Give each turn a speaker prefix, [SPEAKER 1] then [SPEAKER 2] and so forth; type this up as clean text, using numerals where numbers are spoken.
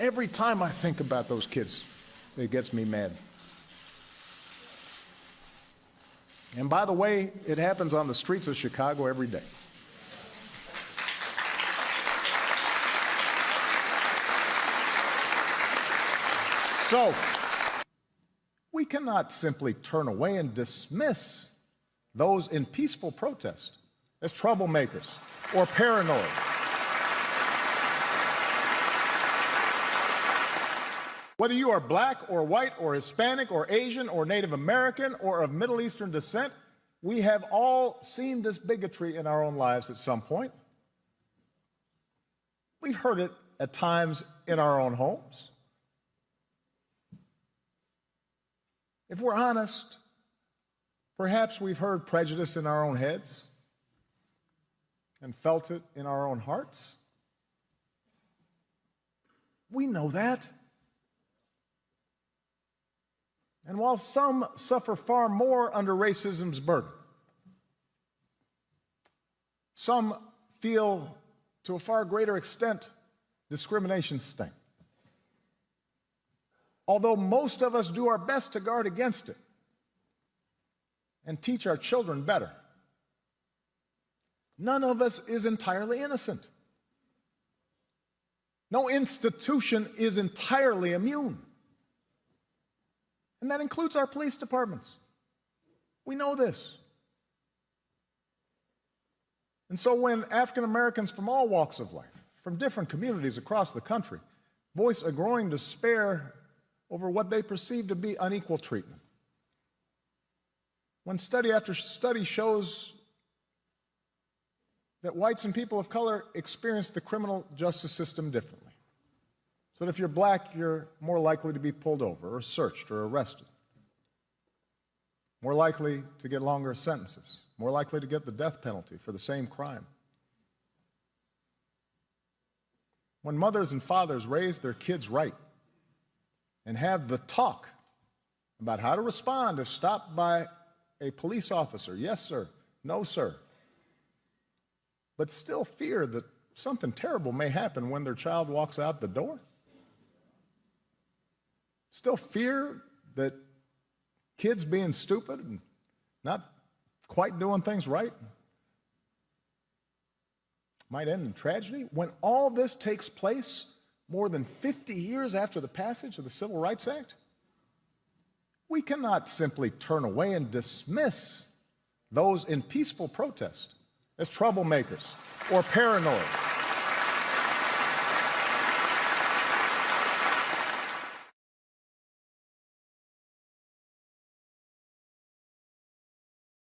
[SPEAKER 1] Every time I think about those kids, it gets me mad. And by the way, it happens on the streets of Chicago every day. So, we cannot simply turn away and dismiss those in peaceful protest as troublemakers or paranoid. Whether you are black or white or Hispanic or Asian or Native American or of Middle Eastern descent, we have all seen this bigotry in our own lives at some point. We've heard it at times in our own homes. If we're honest, perhaps we've heard prejudice in our own heads and felt it in our own hearts. We know that. And while some suffer far more under racism's burden, some feel to a far greater extent discrimination's sting. Although most of us do our best to guard against it and teach our children better, none of us is entirely innocent. No institution is entirely immune. And that includes our police departments. We know this. And so when African Americans from all walks of life, from different communities across the country, voice a growing despair over what they perceive to be unequal treatment, when study after study shows that whites and people of color experience the criminal justice system differently, so that if you're black, you're more likely to be pulled over or searched or arrested, more likely to get longer sentences, more likely to get the death penalty for the same crime. When mothers and fathers raise their kids right and have the talk about how to respond if stopped by a police officer, yes, sir, no, sir, but still fear that something terrible may happen when their child walks out the door, still fear that kids being stupid and not quite doing things right might end in tragedy. When all this takes place more than 50 years after the passage of the Civil Rights Act, we cannot simply turn away and dismiss those in peaceful protest as troublemakers or paranoid.